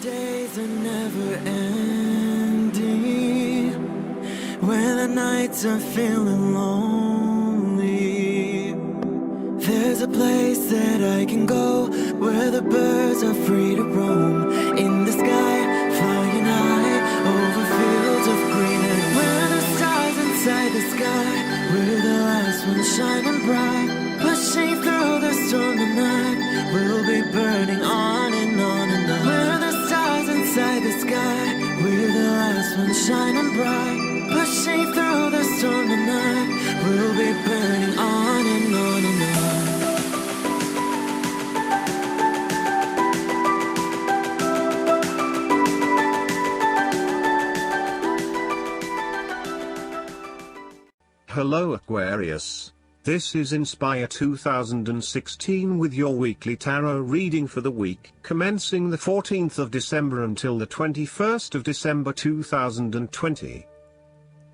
days are never ending, when the nights are feeling lonely, there's a place that I can go, where the birds are free to roam, in the sky, flying high, over fields of green, and where the stars inside the sky, we're the last ones shining bright, pushing through the storm tonight, we'll be burning on and on and on. We're the stars inside the sky, we're the last ones shining bright, pushing through the storm tonight, we'll be burning on and on and on. Hello Aquarius. This is Inspire 2016 with your weekly tarot reading for the week commencing the 14th of December until the 21st of December 2020.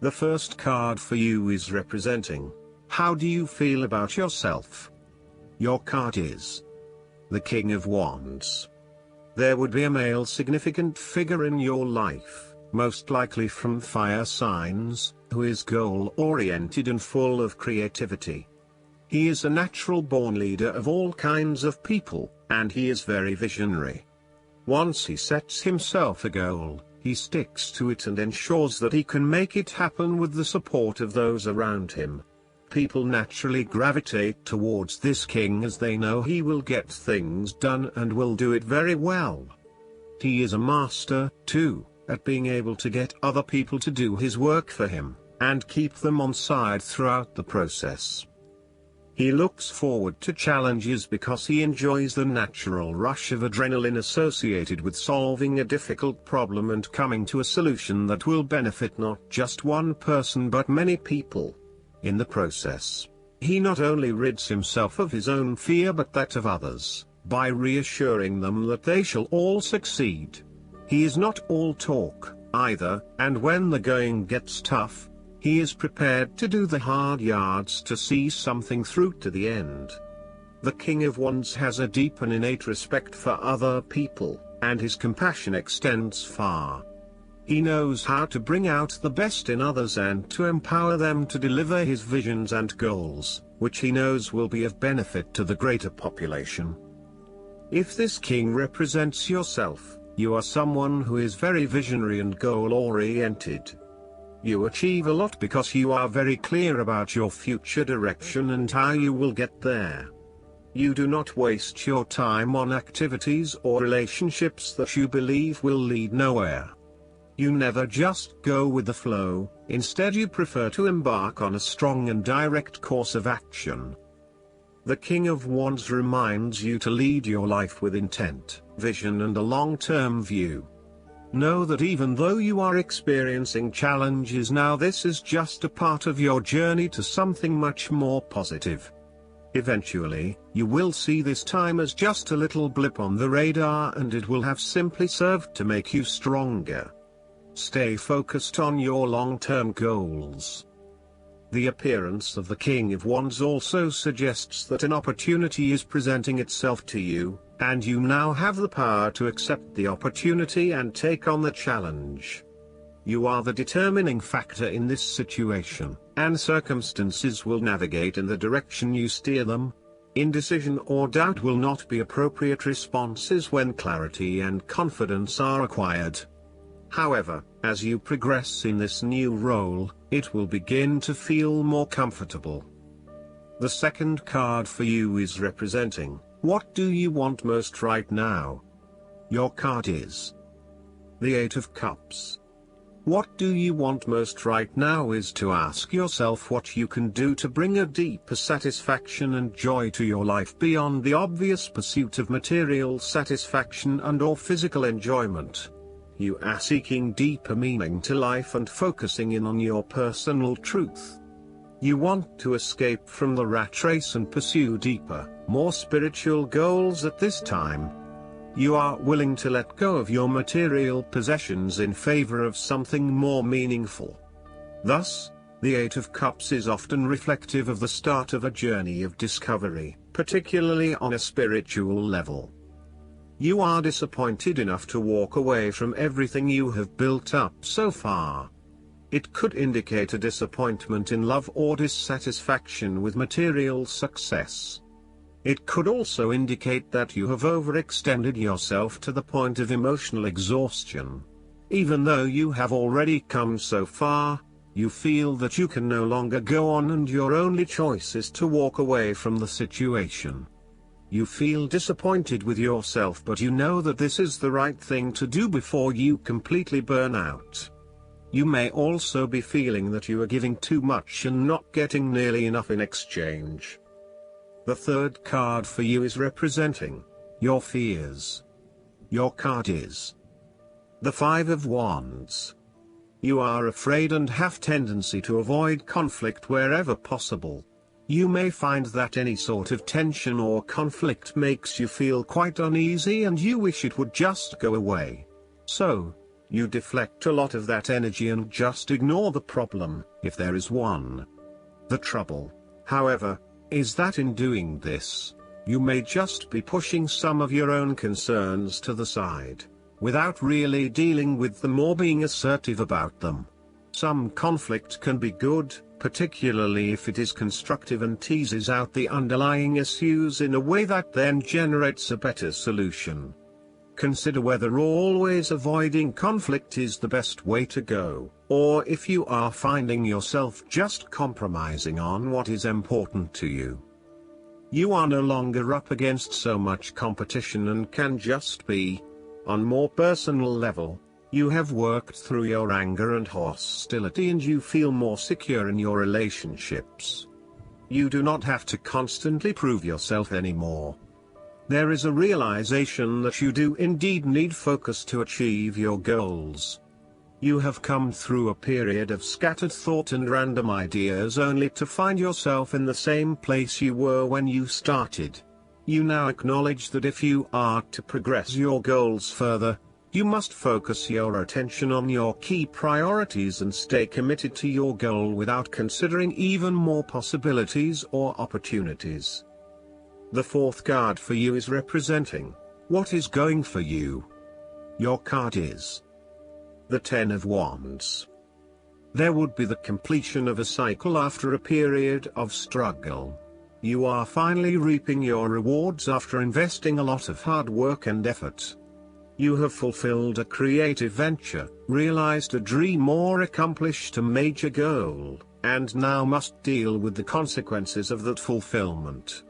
The first card for you is representing, how do you feel about yourself? Your card is the King of Wands. There would be a male significant figure in your life, most likely from fire signs, who is goal-oriented and full of creativity. He is a natural-born leader of all kinds of people, and he is very visionary. Once he sets himself a goal, he sticks to it and ensures that he can make it happen with the support of those around him. People naturally gravitate towards this king as they know he will get things done and will do it very well. He is a master, too, at being able to get other people to do his work for him, and keep them on side throughout the process. He looks forward to challenges because he enjoys the natural rush of adrenaline associated with solving a difficult problem and coming to a solution that will benefit not just one person but many people. In the process, he not only rids himself of his own fear but that of others, by reassuring them that they shall all succeed. He is not all talk, either, and when the going gets tough, he is prepared to do the hard yards to see something through to the end. The King of Wands has a deep and innate respect for other people, and his compassion extends far. He knows how to bring out the best in others and to empower them to deliver his visions and goals, which he knows will be of benefit to the greater population. If this king represents yourself, you are someone who is very visionary and goal-oriented. You achieve a lot because you are very clear about your future direction and how you will get there. You do not waste your time on activities or relationships that you believe will lead nowhere. You never just go with the flow, instead you prefer to embark on a strong and direct course of action. The King of Wands reminds you to lead your life with intent, vision and a long-term view. Know that even though you are experiencing challenges now, this is just a part of your journey to something much more positive. Eventually, you will see this time as just a little blip on the radar and it will have simply served to make you stronger. Stay focused on your long-term goals. The appearance of the King of Wands also suggests that an opportunity is presenting itself to you, and you now have the power to accept the opportunity and take on the challenge. You are the determining factor in this situation, and circumstances will navigate in the direction you steer them. Indecision or doubt will not be appropriate responses when clarity and confidence are acquired. However, as you progress in this new role, it will begin to feel more comfortable. The second card for you is representing, what do you want most right now? Your card is the Eight of Cups. What do you want most right now is to ask yourself what you can do to bring a deeper satisfaction and joy to your life beyond the obvious pursuit of material satisfaction and/or physical enjoyment. You are seeking deeper meaning to life and focusing in on your personal truth. You want to escape from the rat race and pursue deeper, more spiritual goals at this time. You are willing to let go of your material possessions in favor of something more meaningful. Thus, the Eight of Cups is often reflective of the start of a journey of discovery, particularly on a spiritual level. You are disappointed enough to walk away from everything you have built up so far. It could indicate a disappointment in love or dissatisfaction with material success. It could also indicate that you have overextended yourself to the point of emotional exhaustion. Even though you have already come so far, you feel that you can no longer go on and your only choice is to walk away from the situation. You feel disappointed with yourself, but you know that this is the right thing to do before you completely burn out. You may also be feeling that you are giving too much and not getting nearly enough in exchange. The third card for you is representing your fears. Your card is the Five of Wands. You are afraid and have tendency to avoid conflict wherever possible. You may find that any sort of tension or conflict makes you feel quite uneasy and you wish it would just go away. So, you deflect a lot of that energy and just ignore the problem, if there is one. The trouble, however, is that in doing this, you may just be pushing some of your own concerns to the side, without really dealing with them or being assertive about them. Some conflict can be good, particularly if it is constructive and teases out the underlying issues in a way that then generates a better solution. Consider whether always avoiding conflict is the best way to go, or if you are finding yourself just compromising on what is important to you. You are no longer up against so much competition and can just be. On more personal level, you have worked through your anger and hostility and you feel more secure in your relationships. You do not have to constantly prove yourself anymore. There is a realization that you do indeed need focus to achieve your goals. You have come through a period of scattered thought and random ideas only to find yourself in the same place you were when you started. You now acknowledge that if you are to progress your goals further, you must focus your attention on your key priorities and stay committed to your goal without considering even more possibilities or opportunities. The fourth card for you is representing what is going for you. Your card is the Ten of Wands. There would be the completion of a cycle after a period of struggle. You are finally reaping your rewards after investing a lot of hard work and effort. You have fulfilled a creative venture, realized a dream or accomplished a major goal, and now must deal with the consequences of that fulfillment.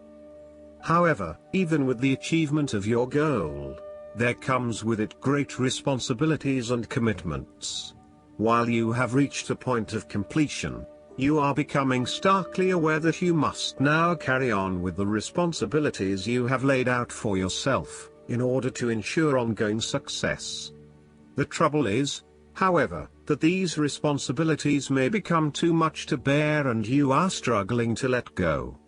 However, even with the achievement of your goal, there comes with it great responsibilities and commitments. While you have reached a point of completion, you are becoming starkly aware that you must now carry on with the responsibilities you have laid out for yourself, in order to ensure ongoing success. The trouble is, however, that these responsibilities may become too much to bear and you are struggling to let go.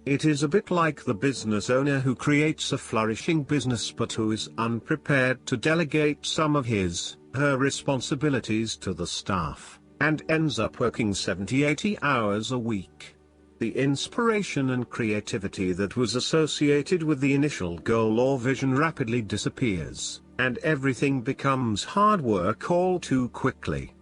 It is a bit like the business owner who creates a flourishing business but who is unprepared to delegate some of her responsibilities to the staff, and ends up working 70-80 hours a week. The inspiration and creativity that was associated with the initial goal or vision rapidly disappears, and everything becomes hard work all too quickly.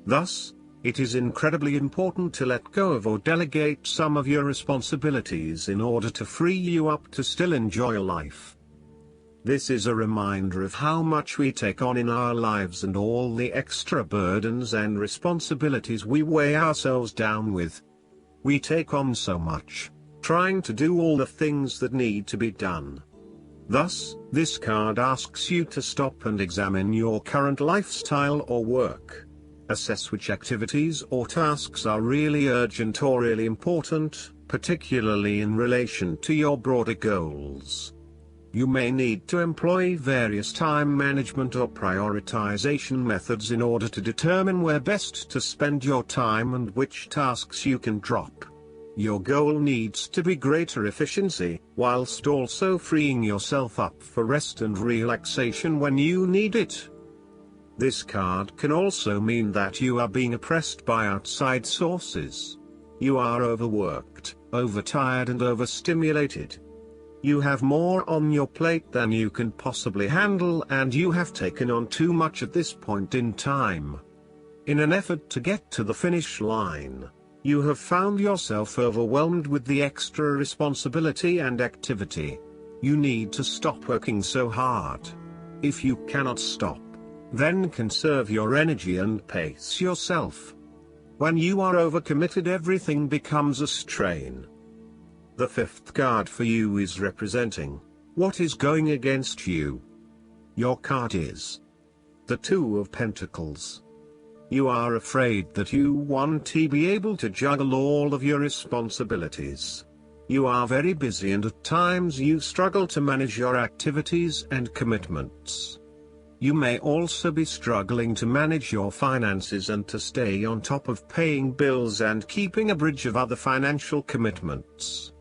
Thus, it is incredibly important to let go of or delegate some of your responsibilities in order to free you up to still enjoy life. This is a reminder of how much we take on in our lives and all the extra burdens and responsibilities we weigh ourselves down with. We take on so much, trying to do all the things that need to be done. Thus, this card asks you to stop and examine your current lifestyle or work. Assess which activities or tasks are really urgent or really important, particularly in relation to your broader goals. You may need to employ various time management or prioritization methods in order to determine where best to spend your time and which tasks you can drop. Your goal needs to be greater efficiency, whilst also freeing yourself up for rest and relaxation when you need it. This card can also mean that you are being oppressed by outside sources. You are overworked, overtired and overstimulated. You have more on your plate than you can possibly handle, and you have taken on too much at this point in time. In an effort to get to the finish line, you have found yourself overwhelmed with the extra responsibility and activity. You need to stop working so hard. If you cannot stop, then conserve your energy and pace yourself. When you are overcommitted, everything becomes a strain. The fifth card for you is representing what is going against you. Your card is the Two of Pentacles. You are afraid that you won't be able to juggle all of your responsibilities. You are very busy, and at times you struggle to manage your activities and commitments. You may also be struggling to manage your finances and to stay on top of paying bills and keeping a bridge of other financial commitments.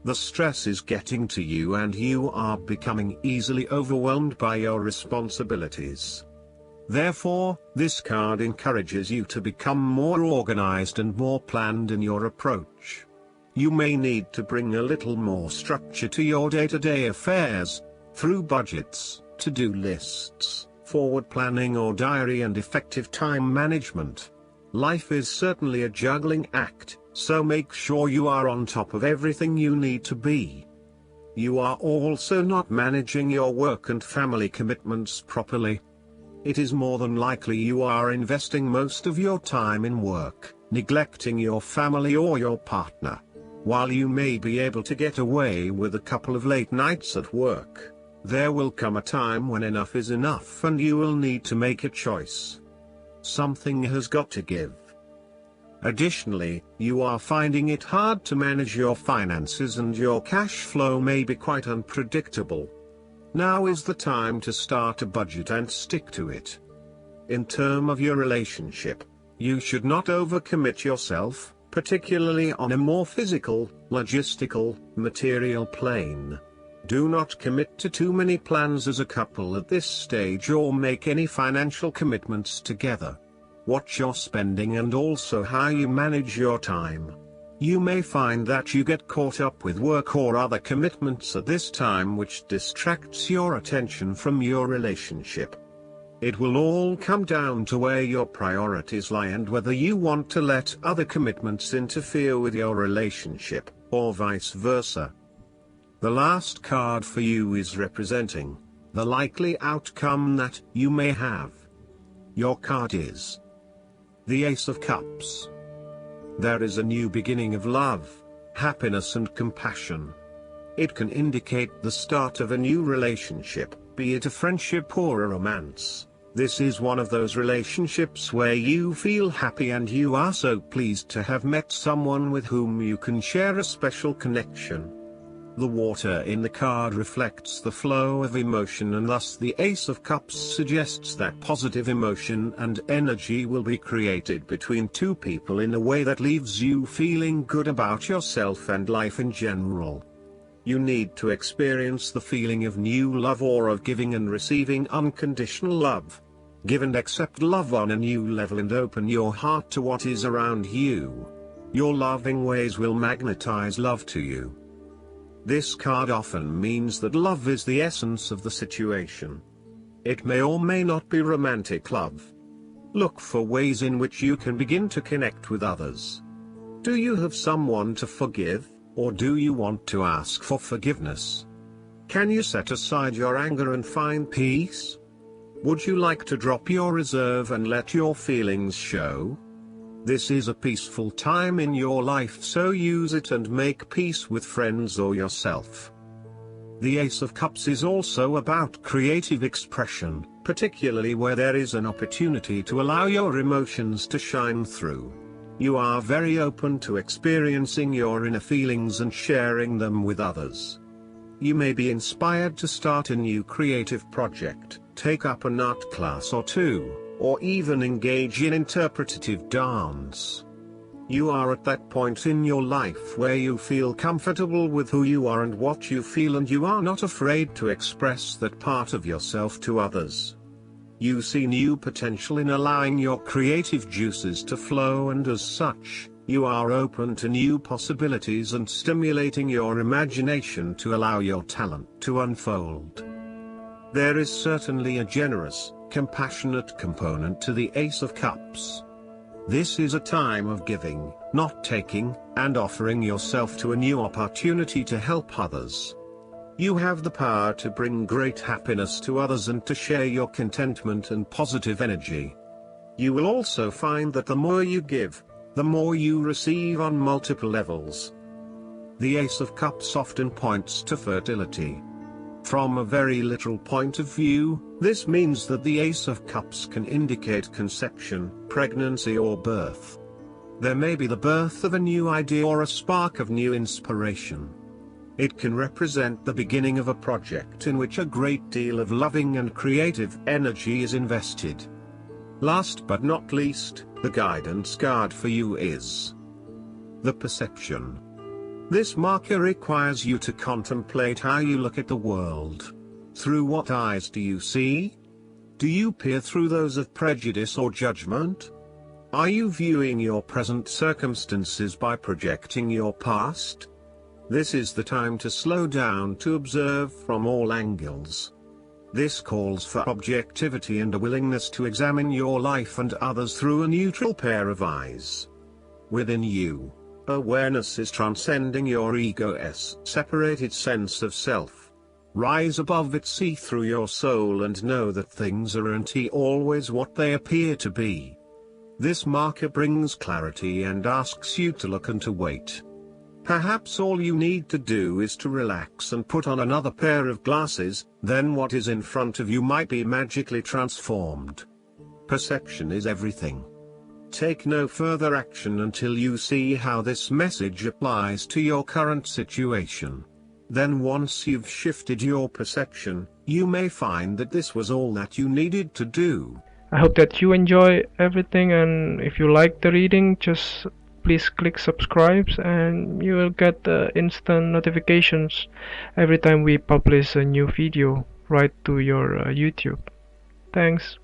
The stress is getting to you, and you are becoming easily overwhelmed by your responsibilities. Therefore, this card encourages you to become more organized and more planned in your approach. You may need to bring a little more structure to your day-to-day affairs, through budgets, to-do lists, forward planning or diary, and effective time management. Life is certainly a juggling act, so make sure you are on top of everything you need to be. You are also not managing your work and family commitments properly. It is more than likely you are investing most of your time in work, neglecting your family or your partner. While you may be able to get away with a couple of late nights at work, there will come a time when enough is enough and you will need to make a choice. Something has got to give. Additionally, you are finding it hard to manage your finances, and your cash flow may be quite unpredictable. Now is the time to start a budget and stick to it. In terms of your relationship, you should not overcommit yourself, particularly on a more physical, logistical, material plane. Do not commit to too many plans as a couple at this stage, or make any financial commitments together. Watch your spending and also how you manage your time. You may find that you get caught up with work or other commitments at this time, which distracts your attention from your relationship. It will all come down to where your priorities lie and whether you want to let other commitments interfere with your relationship, or vice versa. The last card for you is representing the likely outcome that you may have. Your card is the Ace of Cups. There is a new beginning of love, happiness and compassion. It can indicate the start of a new relationship, be it a friendship or a romance. This is one of those relationships where you feel happy and you are so pleased to have met someone with whom you can share a special connection. The water in the card reflects the flow of emotion, and thus the Ace of Cups suggests that positive emotion and energy will be created between two people in a way that leaves you feeling good about yourself and life in general. You need to experience the feeling of new love, or of giving and receiving unconditional love. Give and accept love on a new level and open your heart to what is around you. Your loving ways will magnetize love to you. This card often means that love is the essence of the situation. It may or may not be romantic love. Look for ways in which you can begin to connect with others. Do you have someone to forgive, or do you want to ask for forgiveness? Can you set aside your anger and find peace? Would you like to drop your reserve and let your feelings show? This is a peaceful time in your life, so use it and make peace with friends or yourself. The Ace of Cups is also about creative expression, particularly where there is an opportunity to allow your emotions to shine through. You are very open to experiencing your inner feelings and sharing them with others. You may be inspired to start a new creative project, take up an art class or two, or even engage in interpretative dance. You are at that point in your life where you feel comfortable with who you are and what you feel, and you are not afraid to express that part of yourself to others. You see new potential in allowing your creative juices to flow, and as such, You are open to new possibilities and stimulating your imagination to allow your talent to unfold. There is certainly a generous, compassionate component to the Ace of Cups. This is a time of giving, not taking, and offering yourself to a new opportunity to help others. You have the power to bring great happiness to others and to share your contentment and positive energy. You will also find that the more you give, the more you receive on multiple levels. The Ace of Cups often points to fertility. From a very literal point of view, this means that the Ace of Cups can indicate conception, pregnancy or birth. There may be the birth of a new idea or a spark of new inspiration. It can represent the beginning of a project in which a great deal of loving and creative energy is invested. Last but not least, the guidance card for you is the Perception. This marker requires you to contemplate how you look at the world. Through what eyes do you see? Do you peer through those of prejudice or judgment? Are you viewing your present circumstances by projecting your past? This is the time to slow down to observe from all angles. This calls for objectivity and a willingness to examine your life and others through a neutral pair of eyes. Within you, awareness is transcending your ego's separated sense of self. Rise above it, see through your soul and know that things aren't always what they appear to be. This marker brings clarity and asks you to look and to wait. Perhaps all you need to do is to relax and put on another pair of glasses, then what is in front of you might be magically transformed. Perception is everything. Take no further action until you see how this message applies to your current situation. Then once you've shifted your perception, you may find that this was all that you needed to do. I hope that you enjoy everything, and if you like the reading, just please click subscribe and you will get instant notifications every time we publish a new video right to your YouTube. Thanks.